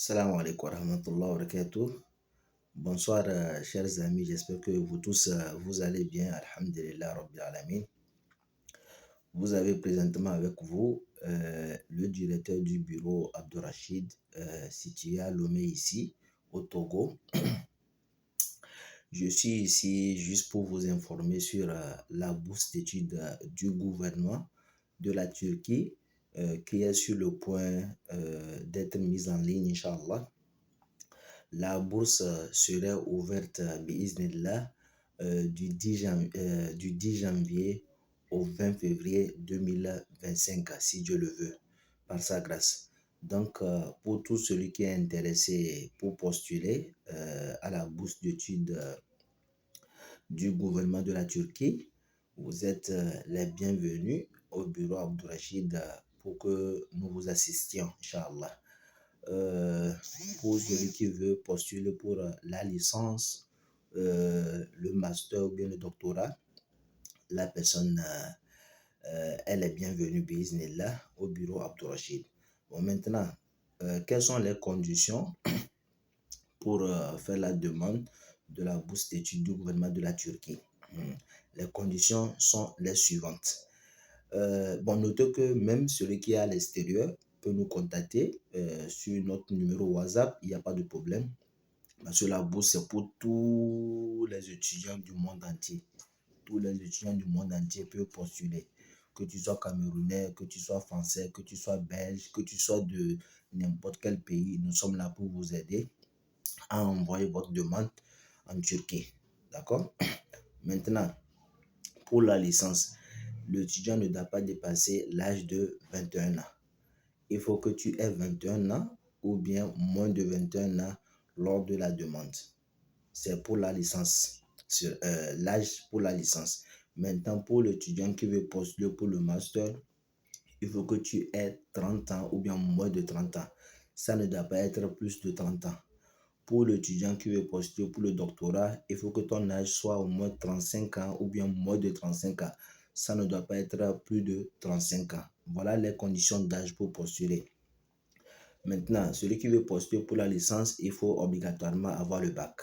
Salam alaikum wa rahmatullahi wa barakatuh. Bonsoir, chers amis. J'espère que vous tous, vous allez bien. Alhamdulillah Rabbil Alamin. Vous avez présentement avec vous le directeur du bureau Abdurrachid, situé à Lomé ici, au Togo. Je suis ici juste pour vous informer sur la bourse d'études du gouvernement de la Turquie qui est sur le point d'être mise en ligne, Inch'Allah. La bourse serait ouverte bi'iznillah, du 10 janvier au 20 février 2025, si Dieu le veut, par sa grâce. Donc, pour tout celui qui est intéressé pour postuler à la bourse d'études du gouvernement de la Turquie, vous êtes les bienvenus au bureau Abdurrachid pour que nous vous assistions, Inch'Allah. Pour celui qui veut postuler pour la licence, le master ou bien le doctorat, la personne, elle est bienvenue, bi'iznillah, au bureau Abdurrachid. Bon, maintenant, quelles sont les conditions pour faire la demande de la bourse d'études du gouvernement de la Turquie? Les conditions sont les suivantes. Bon, notez que même celui qui est à l'extérieur peut nous contacter sur notre numéro WhatsApp, il n'y a pas de problème. Parce que la bourse, c'est pour tous les étudiants du monde entier. Tous les étudiants du monde entier peuvent postuler. Que tu sois camerounais, que tu sois français, que tu sois belge, que tu sois de n'importe quel pays, nous sommes là pour vous aider à envoyer votre demande en Turquie. D'accord? Maintenant, pour la licence, l'étudiant ne doit pas dépasser l'âge de 21 ans. Il faut que tu aies 21 ans ou bien moins de 21 ans lors de la demande. C'est pour la licence, l'âge pour la licence. Maintenant, pour l'étudiant qui veut postuler pour le master, il faut que tu aies 30 ans ou bien moins de 30 ans. Ça ne doit pas être plus de 30 ans. Pour l'étudiant qui veut postuler pour le doctorat, il faut que ton âge soit au moins 35 ans ou bien moins de 35 ans. Ça ne doit pas être plus de 35 ans. Voilà les conditions d'âge pour postuler. Maintenant, celui qui veut postuler pour la licence, il faut obligatoirement avoir le bac.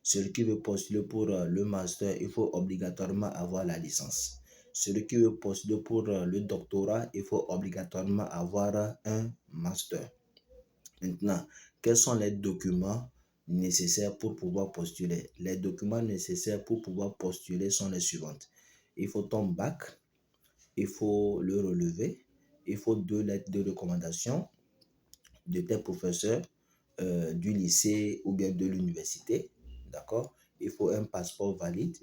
Celui qui veut postuler pour le master, il faut obligatoirement avoir la licence. Celui qui veut postuler pour le doctorat, il faut obligatoirement avoir un master. Maintenant, quels sont les documents nécessaires pour pouvoir postuler? Les documents nécessaires pour pouvoir postuler sont les suivantes. Il faut ton bac, il faut le relevé, il faut 2 lettres de recommandation de tes professeurs du lycée ou bien de l'université, d'accord? Il faut un passeport valide,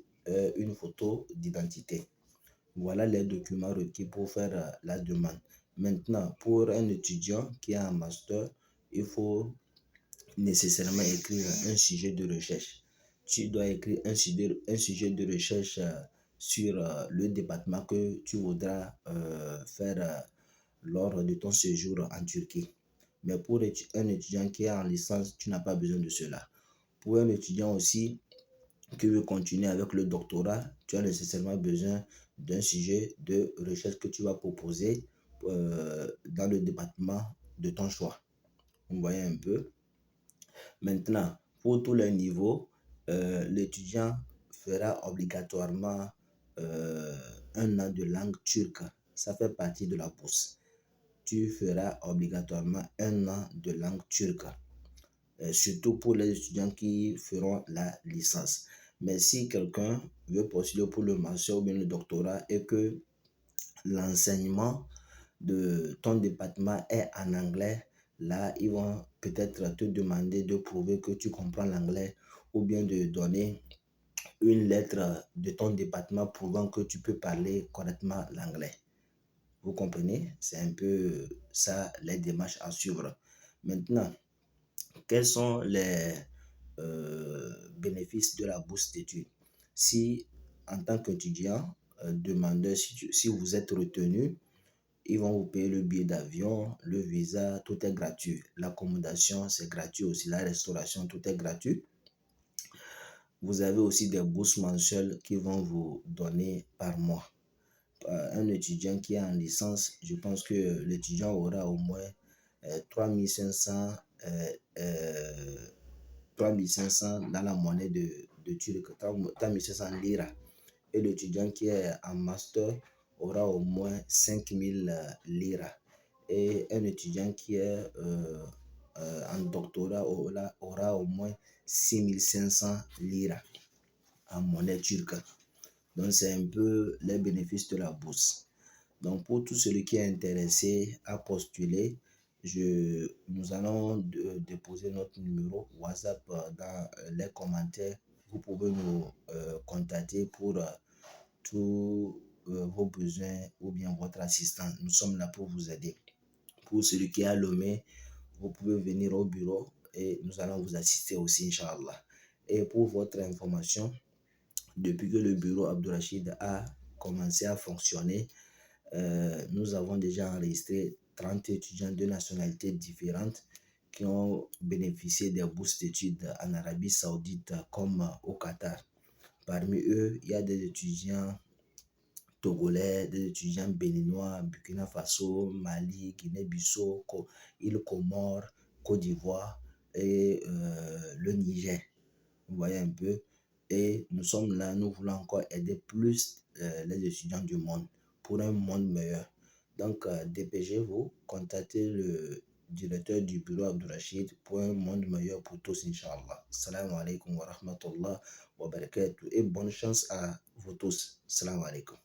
une photo d'identité. Voilà les documents requis pour faire la demande. Maintenant, pour un étudiant qui a un master, il faut nécessairement écrire un sujet de recherche. Tu dois écrire un sujet de recherche sur le département que tu voudras faire lors de ton séjour en Turquie. Mais pour un étudiant qui est en licence, tu n'as pas besoin de cela. Pour un étudiant aussi qui veut continuer avec le doctorat, tu as nécessairement besoin d'un sujet de recherche que tu vas proposer dans le département de ton choix. Vous voyez un peu. Maintenant, pour tous les niveaux, l'étudiant fera obligatoirement un an de langue turque. Ça fait partie de la bourse. Tu feras obligatoirement un an de langue turque, surtout pour les étudiants qui feront la licence. Mais si quelqu'un veut postuler pour le master ou bien le doctorat et que l'enseignement de ton département est en anglais, là, ils vont peut-être te demander de prouver que tu comprends l'anglais ou bien de donner une lettre de ton département prouvant que tu peux parler correctement l'anglais. Vous comprenez? C'est un peu ça les démarches à suivre. Maintenant, quels sont les bénéfices de la bourse d'études? Si, en tant qu'étudiant, demandeur, si vous êtes retenu, ils vont vous payer le billet d'avion, le visa, tout est gratuit. L'accommodation, c'est gratuit aussi. La restauration, tout est gratuit. Vous avez aussi des bourses mensuelles qui vont vous donner par mois. Un étudiant qui est en licence, je pense que l'étudiant aura au moins 3 500 3500 dans la monnaie de Turc, 3500 lira. Et l'étudiant qui est en master aura au moins 5000 lira. Et un étudiant qui est en doctorat aura au moins 6500 lira en monnaie turque. Donc, c'est un peu les bénéfices de la bourse. Donc, pour tout celui qui est intéressé à postuler, nous allons déposer notre numéro WhatsApp dans les commentaires. Vous pouvez nous contacter pour tous vos besoins ou bien votre assistance. Nous sommes là pour vous aider. Pour celui qui est à Lomé, vous pouvez venir au bureau et nous allons vous assister aussi, Inch'Allah. Et pour votre information, depuis que le bureau Abdourachid a commencé à fonctionner, nous avons déjà enregistré 30 étudiants de nationalités différentes qui ont bénéficié des bourses d'études en Arabie Saoudite comme au Qatar. Parmi eux, il y a des étudiants togolais, des étudiants béninois, Burkina Faso, Mali, Guinée-Bissau, îles Comores, Côte d'Ivoire et le Niger. Vous voyez un peu. Et nous sommes là, nous voulons encore aider plus les étudiants du monde pour un monde meilleur. Donc, dépêchez-vous, contactez le directeur du bureau Abdourachid pour un monde meilleur pour tous, Inch'Allah. Salam alaikum wa rahmatullah wa barakatuh. Et bonne chance à vous tous. Salam alaikum.